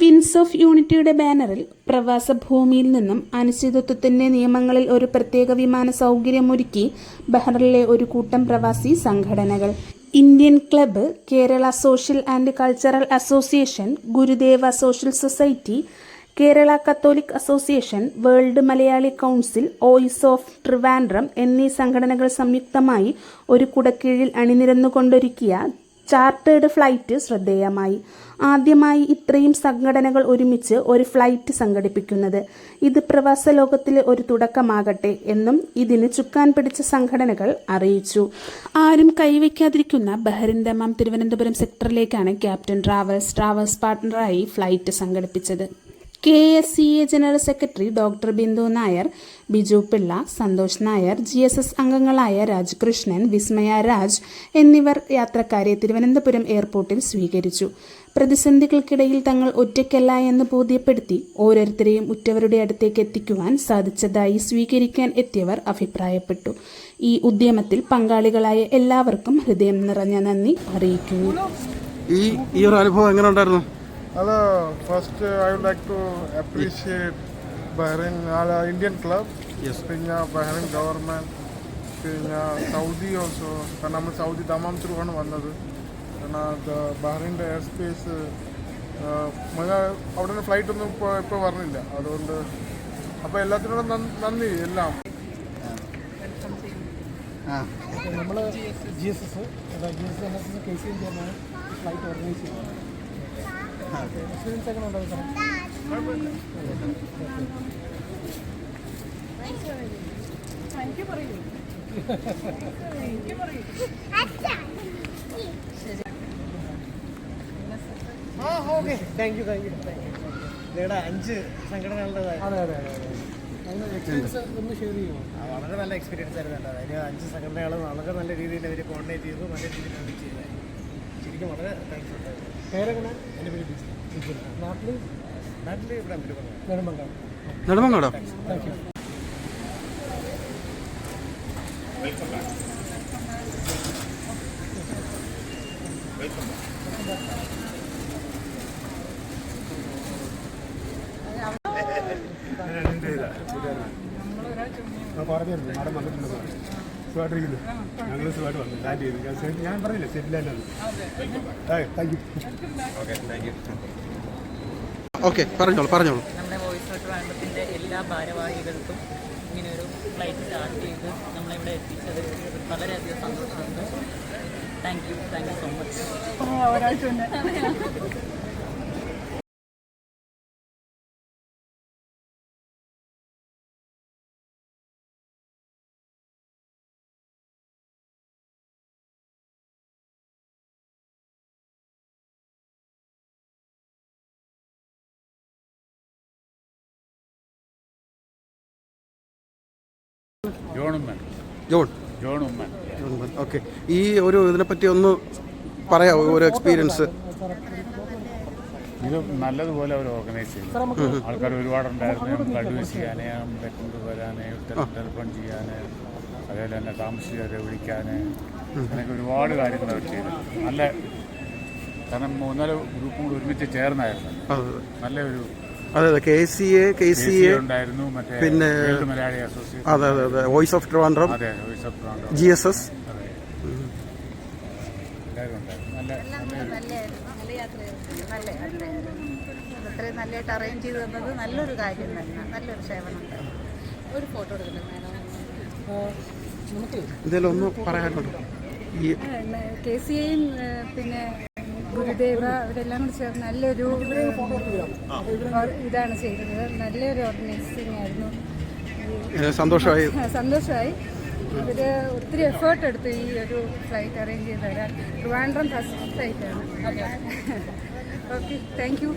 Wins of യൂണിറ്റിയുടെ ബാനറിൽ പ്രവാസ ഭൂമിയിൽ നിന്നും അനിശ്ചിതത്വത്തിന്റെ നിയമങ്ങളിൽ ഒരു പ്രത്യേക വിമാന സൗകര്യമൊരുക്കി ബഹ്റിനിലെ ഒരു കൂട്ടം പ്രവാസി സംഘടനകൾ. Indian club, Kerala social and cultural association, Gurudeva social society, Kerala Catholic association, world Malayali council, voice of Trivandrum എന്നീ സംഘടനകൾ സംയുക്തമായി ഒരു കുടക്കീഴിൽ അണിനിരന്നുകൊണ്ടൊരുക്കിയ ചാർട്ടേഡ് ഫ്ലൈറ്റ് ശ്രദ്ധേയമായി. ആദ്യമായി ഇത്രയും സംഘടനകൾ ഒരുമിച്ച് ഒരു ഫ്ലൈറ്റ് സംഘടിപ്പിക്കുന്നത്. ഇത് പ്രവാസ ലോകത്തിലെ ഒരു തുടക്കമാകട്ടെ എന്നും ഇതിന് ചുക്കാൻ പിടിച്ച സംഘടനകൾ അറിയിച്ചു. ആരും കൈവയ്ക്കാതിരിക്കുന്ന ബഹ്റിൻ ദമാം തിരുവനന്തപുരം സെക്ടറിലേക്കാണ് ക്യാപ്റ്റൻ ട്രാവൽസ് പാർട്ട്ണറായി ഫ്ലൈറ്റ് സംഘടിപ്പിച്ചത്. KSCA general secretary doctor Bindu Nair, Biju Pillai, Santhosh Nair, GSS അംഗങ്ങളായ രാജകൃഷ്ണൻ, വിസ്മയ രാജ് എന്നിവർ യാത്രക്കാരെ തിരുവനന്തപുരം എയർപോർട്ടിൽ സ്വീകരിച്ചു. പ്രതിസന്ധികൾക്കിടയിൽ തങ്ങൾ ഒറ്റയ്ക്കല്ല എന്ന് ബോധ്യപ്പെടുത്തി ഓരോരുത്തരെയും ഉറ്റവരുടെ അടുത്തേക്ക് എത്തിക്കുവാൻ സാധിച്ചതായി സ്വീകരിക്കാൻ എത്തിയവർ അഭിപ്രായപ്പെട്ടു. ഈ ഉദ്യമത്തിൽ പങ്കാളികളായ എല്ലാവർക്കും ഹൃദയം നിറഞ്ഞ നന്ദി അറിയിക്കുന്നു. ഈ ഒരു അനുഭവം എങ്ങനെ ഉണ്ടായിരുന്നു? Hello, first I would like to appreciate Bahrain, Indian club, പിന്നെ ബഹ്റൈൻ ഗവൺമെൻറ്, പിന്നെ സൗദി ഓൾസോ. കാരണം നമ്മൾ സൗദി ദമാം ത്രൂ ആണ് വന്നത്. കാരണം ബഹ്റൈൻ്റെ എയർ സ്പേസ് അവിടെ നിന്ന് ഫ്ലൈറ്റ് ഒന്നും ഇപ്പോൾ പറഞ്ഞില്ല. അതുകൊണ്ട് അപ്പോൾ എല്ലാത്തിനോടും നന്ദി എല്ലാം. നമ്മൾ GSS KCM ചേർന്നാണ് ഫ്ലൈറ്റ് ഓർഗനൈസ് ചെയ്യുന്നത്. എക്സ്പീരിയൻസ് എങ്ങനെ ഉണ്ടാവും സാർ? Okay, thank U. നിങ്ങളുടെ 5 സംഘടനകളുടെ എക്സ്പീരിയൻസ് ഒന്ന് ഷെയർ ചെയ്യുമോ? വളരെ നല്ല എക്സ്പീരിയൻസ് ആയിരുന്നു. അതിന് 5 സംഘടനകൾ വളരെ നല്ല രീതിയിൽ അവർ കോർഡിനേറ്റ് ചെയ്തു, നല്ല രീതിയിലാണ് ചെയ്തത്. ശരിക്കും വളരെ താങ്ക്സ് ഉണ്ടായിരുന്നു. പേരെങ്ങനെ? എൻ്റെ പേര് നാട്ടിൽ ഇവിടെ നെടുമങ്ങാടോ? Thank you. പറഞ്ഞിരുന്നു മാഡം വന്നിട്ടുണ്ട്. സുഖമായിട്ടിരിക്കുന്നു. ഞങ്ങൾ സുഖമായിട്ട് വന്നു, ലാൻഡ് ചെയ്തു. ഞാൻ പറഞ്ഞില്ലേ സെറ്റിലാൻഡാണ്. Thank you. ഓക്കെ, പറഞ്ഞോളൂ. നമ്മുടെ വോയിസ് ഓഫ് ട്രിവാൻഡ്രത്തിൻ്റെ എല്ലാ ഭാരവാഹികൾക്കും ഇങ്ങനെയൊരു ഫ്ലൈറ്റ് സ്റ്റാർട്ട് ചെയ്ത് നമ്മളിവിടെ എത്തിച്ചത് വളരെയധികം സന്തോഷമുണ്ട്. Thank you so much. ഒരാഴ്ച ജോൺ ഉമ്മൻ. ഓക്കെ, ഈ ഒരു ഇതിനെപ്പറ്റി ഒന്ന് പറയാമോ? ഒരു എക്സ്പീരിയൻസ്. ഇത് നല്ലതുപോലെ അവർ ഓർഗനൈസ് ചെയ്തു. ആൾക്കാർ ഒരുപാടുണ്ടായിരുന്നു. നമുക്ക് അഡ്വൈസ് ചെയ്യാൻ, നമ്മളെ കൊണ്ടുവരാൻ, ടെലിഫോൺ ചെയ്യാൻ, അതേപോലെ തന്നെ താമസിക്കാതെ വിളിക്കാൻ, അങ്ങനെയൊക്കെ ഒരുപാട് കാര്യങ്ങൾ അവർ ചെയ്തു. നല്ല, കാരണം 3-4 ഗ്രൂപ്പും കൂടി ഒരുമിച്ച് ചേർന്നായിരുന്നു. നല്ലൊരു അതെ, KCA ഉണ്ടായിരുന്നു, മറ്റേ പിന്നെ മലയാളി അസോസിയേഷൻ, അതെ, വോയിസ് ഓഫ് ട്രിവാൻഡ്രം, GSS നല്ല അത്രയും നല്ലതായിട്ട് അറേഞ്ച് ചെയ്ത് തന്നത് നല്ലൊരു കാര്യം തന്നെ, നല്ലൊരു സേവനം. ഒരു ഫോട്ടോ എടുക്കണം ഇതിലൊന്നും ഒന്ന് പറയാനുണ്ടോ? KCAയും പിന്നെ ഗുരുദേവ അവരെല്ലാം കൂടി ചേർന്ന് നല്ലൊരു ഇതാണ് ചെയ്തത്. നല്ലൊരു ഓർഗനൈസിങ് ആയിരുന്നു. സന്തോഷമായി. ഇവർ ഒത്തിരി എഫേർട്ട് എടുത്തു ഈ ഒരു ഫ്ലൈറ്റ് അറേഞ്ച് ചെയ്ത് തരാൻ. ട്രിവാൻഡ്രം ഫസ്റ്റ് ഫ്ലൈറ്റാണ്. Okay, thank you.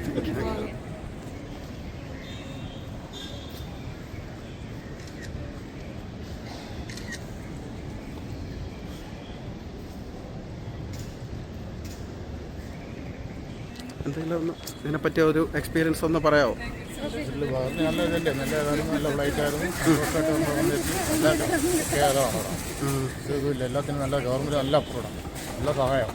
എന്തെങ്കിലും ഒന്ന് ഇതിനെപ്പറ്റി ഒരു എക്സ്പീരിയൻസ് ഒന്ന് പറയാമോ? നല്ല ഇതല്ലേ, നല്ല ഫ്ലൈറ്റായിരുന്നു. എല്ലാത്തിനും നല്ല ഗവൺമെൻറ് നല്ല അപ്രൂവാണ്, നല്ല സഹായം.